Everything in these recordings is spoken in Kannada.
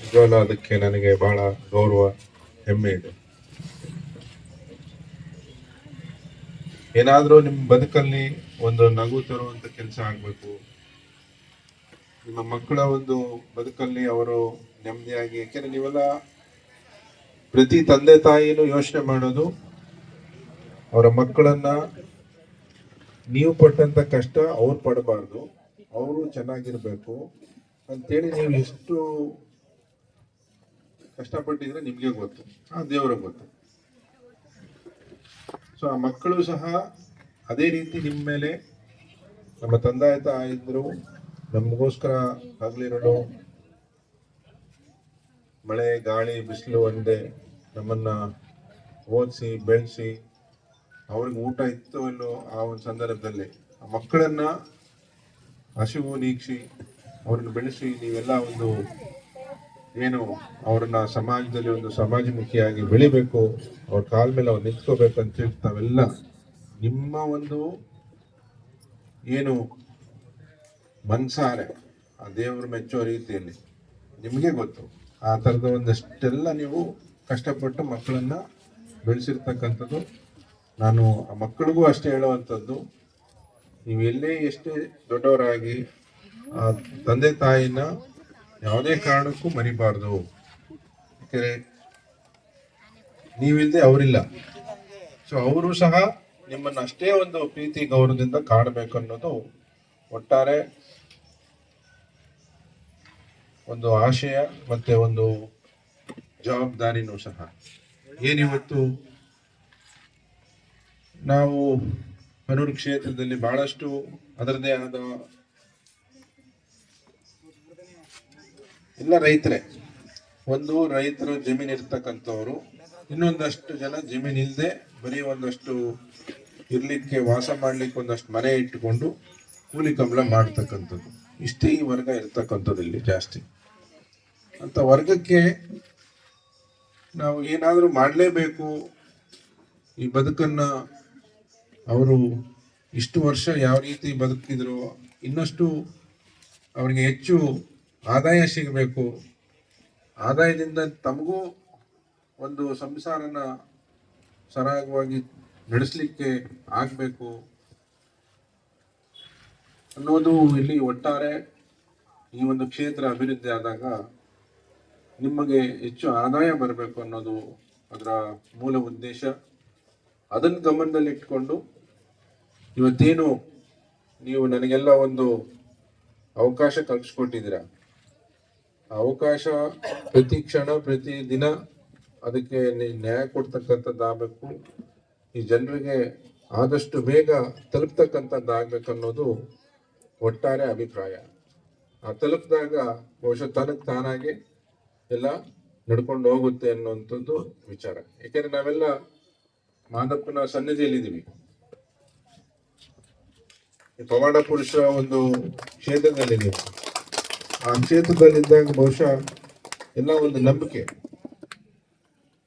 ನಿಜವಲ್ಲ, ಅದಕ್ಕೆ ನನಗೆ ಬಹಳ ಗೌರವ, ಹೆಮ್ಮೆ ಇದೆ. ಏನಾದರೂ ನಿಮ್ಮ ಬದುಕಲ್ಲಿ ಒಂದು ನಗು ತರುವಂತ ಕೆಲಸ ಆಗಬೇಕು. ನಿಮ್ಮ ಮಕ್ಕಳ ಒಂದು ಬದುಕಲ್ಲಿ ಅವರು ನೆಮ್ಮದಿಯಾಗಿ, ಯಾಕೆಂದ್ರೆ ನೀವೆಲ್ಲ ಪ್ರತಿ ತಂದೆ ತಾಯಿನೂ ಯೋಚನೆ ಮಾಡೋದು ಅವರ ಮಕ್ಕಳನ್ನ ನೀವು ಪಟ್ಟಂತ ಕಷ್ಟ ಅವ್ರು ಪಡಬಾರ್ದು, ಅವರು ಚೆನ್ನಾಗಿರ್ಬೇಕು ಅಂತೇಳಿ ನೀವು ಎಷ್ಟು ಕಷ್ಟಪಟ್ಟಿದ್ರೆ ನಿಮ್ಗೆ ಗೊತ್ತು, ಆ ದೇವ್ರಿಗೆ ಗೊತ್ತು. ಸೊ ಆ ಮಕ್ಕಳು ಸಹ ಅದೇ ರೀತಿ ನಿಮ್ಮ ಮೇಲೆ, ನಮ್ಮ ತಂದೆ ತಾಯಿದ್ರು ನಮಗೋಸ್ಕರ ಹಗಲಿರುಳು ಮಳೆ ಗಾಳಿ ಬಿಸಿಲು ಒಂದೇ ನಮ್ಮನ್ನ ಓದಿಸಿ ಬೆಳೆಸಿ, ಅವ್ರಿಗೆ ಊಟ ಇತ್ತು ಇಲ್ಲೋ ಆ ಒಂದು ಸಂದರ್ಭದಲ್ಲಿ ಆ ಮಕ್ಕಳನ್ನ ಹಸಿವು ನೀಗಿಸಿ ಅವ್ರನ್ನ ಬೆಳೆಸಿ, ನೀವೆಲ್ಲ ಒಂದು ಏನು ಅವ್ರನ್ನ ಸಮಾಜದಲ್ಲಿ ಒಂದು ಸಮಾಜಮುಖಿಯಾಗಿ ಬೆಳಿಬೇಕು, ಅವ್ರ ಕಾಲ ಮೇಲೆ ಅವ್ರು ನಿಂತ್ಕೋಬೇಕು ಅಂತ ಹೇಳಿ ತಾವೆಲ್ಲ ನಿಮ್ಮ ಒಂದು ಏನು ಮನ್ಸಾರೆ ಆ ದೇವರು ಮೆಚ್ಚೋ ರೀತಿಯಲ್ಲಿ ನಿಮಗೆ ಗೊತ್ತು, ಆ ಥರದ ಒಂದಷ್ಟೆಲ್ಲ ನೀವು ಕಷ್ಟಪಟ್ಟು ಮಕ್ಕಳನ್ನ ಬೆಳೆಸಿರ್ತಕ್ಕಂಥದ್ದು. ನಾನು ಆ ಮಕ್ಕಳಿಗೂ ಅಷ್ಟೇ ಹೇಳುವಂಥದ್ದು, ನೀವು ಎಲ್ಲೇ ಎಷ್ಟೇ ದೊಡ್ಡವರಾಗಿ ಆ ತಂದೆ ತಾಯಿನ ಯಾವುದೇ ಕಾರಣಕ್ಕೂ ಮರಿಬಾರ್ದು. ಯಾಕೆಂದರೆ ನೀವಿಲ್ಲದೆ ಅವರಿಲ್ಲ. ಸೊ ಅವರು ಸಹ ನಿಮ್ಮನ್ನು ಅಷ್ಟೇ ಒಂದು ಪ್ರೀತಿ ಗೌರವದಿಂದ ಕಾಣಬೇಕು ಅನ್ನೋದು ಒಟ್ಟಾರೆ ಒಂದು ಆಶಯ ಮತ್ತೆ ಒಂದು ಜವಾಬ್ದಾರಿನೂ ಸಹ. ಏನಿವತ್ತು ನಾವು ಹನೂರು ಕ್ಷೇತ್ರದಲ್ಲಿ ಬಹಳಷ್ಟು ಅದರದೇ ಆದ ಎಲ್ಲ ರೈತರೇ, ಒಂದು ರೈತರು ಜಮೀನು ಇರ್ತಕ್ಕಂಥವ್ರು, ಇನ್ನೊಂದಷ್ಟು ಜನ ಜಮೀನು ಇಲ್ಲದೆ ಬರೀ ಒಂದಷ್ಟು ಇರ್ಲಿಕ್ಕೆ ವಾಸ ಮಾಡ್ಲಿಕ್ಕೆ ಒಂದಷ್ಟು ಮನೆ ಇಟ್ಟುಕೊಂಡು ಕೂಲಿ ಕಂಬಳ ಮಾಡ್ತಕ್ಕಂಥದ್ದು, ಇಷ್ಟೇ ಈ ವರ್ಗ ಇರ್ತಕ್ಕಂಥದ್ದು ಇಲ್ಲಿ ಜಾಸ್ತಿ. ಅಂತ ವರ್ಗಕ್ಕೆ ನಾವು ಏನಾದರೂ ಮಾಡಲೇಬೇಕು, ಈ ಬದುಕನ್ನ ಅವರು ಇಷ್ಟು ವರ್ಷ ಯಾವ ರೀತಿ ಬದುಕಿದ್ರು ಇನ್ನಷ್ಟು ಅವರಿಗೆ ಹೆಚ್ಚು ಆದಾಯ ಸಿಗಬೇಕು, ಆದಾಯದಿಂದ ತಮಗೂ ಒಂದು ಸಂಸಾರನ ಸರಾಗವಾಗಿ ನಡೆಸಲಿಕ್ಕೆ ಆಗಬೇಕು ಅನ್ನೋದು ಇಲ್ಲಿ ಒಟ್ಟಾರೆ ಈ ಒಂದು ಕ್ಷೇತ್ರ ಅಭಿವೃದ್ಧಿ ಆದಾಗ ನಿಮಗೆ ಹೆಚ್ಚು ಆದಾಯ ಬರಬೇಕು ಅನ್ನೋದು ಅದರ ಮೂಲ ಉದ್ದೇಶ. ಅದನ್ನು ಗಮನದಲ್ಲಿ ಇಟ್ಕೊಂಡು ಇವತ್ತೇನು ನೀವು ನನಗೆಲ್ಲ ಒಂದು ಅವಕಾಶ ಕಲ್ಪಿಸ್ಕೊಟ್ಟಿದ್ದೀರ, ಆ ಅವಕಾಶ ಪ್ರತಿ ಕ್ಷಣ ಪ್ರತಿ ದಿನ ಅದಕ್ಕೆ ನ್ಯಾಯ ಕೊಡ್ತಕ್ಕಂಥದ್ದಾಗಬೇಕು, ಈ ಜನರಿಗೆ ಆದಷ್ಟು ಬೇಗ ತಲುಪ್ತಕ್ಕಂಥದ್ದಾಗಬೇಕು ಅನ್ನೋದು ಒಟ್ಟಾರೆ ಅಭಿಪ್ರಾಯ. ಆ ತಲುಪಿದಾಗ ಬಹುಶಃ ತನಗೆ ತಾನಾಗಿ ಎಲ್ಲ ನಡ್ಕೊಂಡು ಹೋಗುತ್ತೆ ಅನ್ನುವಂಥದ್ದು ವಿಚಾರ. ಯಾಕೆಂದ್ರೆ ನಾವೆಲ್ಲ ಮಾದಪ್ಪನ ಸನ್ನಿಧಿಯಲ್ಲಿದ್ದೀವಿ, ಪವಾಡ ಪುರುಷ ಒಂದು ಕ್ಷೇತ್ರದಲ್ಲಿದ್ದೀವಿ. ಆ ಕ್ಷೇತ್ರದಲ್ಲಿದ್ದಾಗ ಬಹುಶಃ ಎಲ್ಲ ಒಂದು ನಂಬಿಕೆ,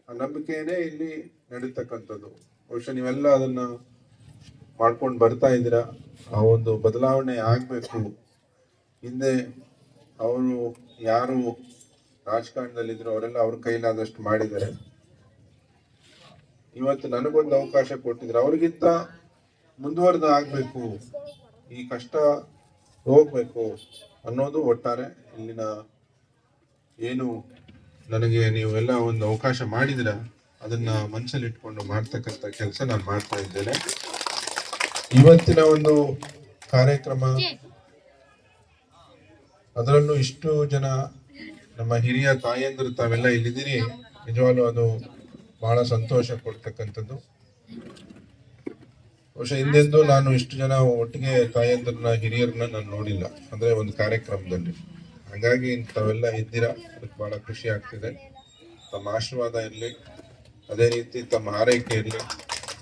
ಆ ನಂಬಿಕೆಯೇ ಇಲ್ಲಿ ನಡೀತಕ್ಕಂಥದ್ದು. ಬಹುಶಃ ನೀವೆಲ್ಲ ಅದನ್ನ ಮಾಡ್ಕೊಂಡು ಬರ್ತಾ ಇದ್ದೀರಾ. ಆ ಒಂದು ಬದಲಾವಣೆ ಆಗಬೇಕು. ಹಿಂದೆ ಅವರು ಯಾರು ರಾಜಕಾರಣದಲ್ಲಿದ್ರು ಅವರೆಲ್ಲ ಅವ್ರ ಕೈಲಾದಷ್ಟು ಮಾಡಿದ್ದಾರೆ. ಇವತ್ತು ನನಗೊಂದು ಅವಕಾಶ ಕೊಟ್ಟಿದ್ರು, ಅವ್ರಿಗಿಂತ ಮುಂದುವರೆದು ಆಗಬೇಕು, ಈ ಕಷ್ಟ ಹೋಗ್ಬೇಕು ಅನ್ನೋದು ಒಟ್ಟಾರೆ ಇಲ್ಲಿನ ಏನು ನನಗೆ ನೀವೆಲ್ಲ ಒಂದು ಅವಕಾಶ ಮಾಡಿದಿರ ಅದನ್ನ ಮನಸ್ಸಲ್ಲಿ ಇಟ್ಕೊಂಡು ಮಾಡ್ತಕ್ಕಂಥ ಕೆಲಸ ನಾನು ಮಾಡ್ತಾ ಇದ್ದೇನೆ. ಇವತ್ತಿನ ಒಂದು ಕಾರ್ಯಕ್ರಮ, ಅದರಲ್ಲೂ ಇಷ್ಟು ಜನ ನಮ್ಮ ಹಿರಿಯ ತಾಯಂದಿರು ತಾವೆಲ್ಲ ಇಲ್ಲಿದ್ದೀರಿ, ನಿಜವಾಗ್ಲೂ ಅದು ಬಹಳ ಸಂತೋಷ ಕೊಡ್ತಕ್ಕಂಥದ್ದು. ಬಹುಶಃ ಹಿಂದೆಂದು ನಾನು ಇಷ್ಟು ಜನ ಒಟ್ಟಿಗೆ ತಾಯಂದಿರನ್ನ ಹಿರಿಯರನ್ನ ನಾನು ನೋಡಿಲ್ಲ, ಅಂದ್ರೆ ಒಂದು ಕಾರ್ಯಕ್ರಮದಲ್ಲಿ. ಹಾಗಾಗಿ ತಾವೆಲ್ಲ ಇದ್ದೀರಾ, ಅದಕ್ಕೆ ಬಹಳ ಖುಷಿ ಆಗ್ತಿದೆ. ತಮ್ಮ ಆಶೀರ್ವಾದ ಇರಲಿ, ಅದೇ ರೀತಿ ತಮ್ಮ ಆರೈಕೆ ಇರಲಿ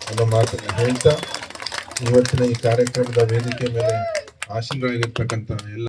ಅನ್ನೋ ಮಾತನ್ನ ಹೇಳ್ತಾ ಇವತ್ತಿನ ಈ ಕಾರ್ಯಕ್ರಮದ ವೇದಿಕೆ ಮೇಲೆ ಆಶೀರ್ವಾಗಿರ್ತಕ್ಕಂಥ ಎಲ್ಲ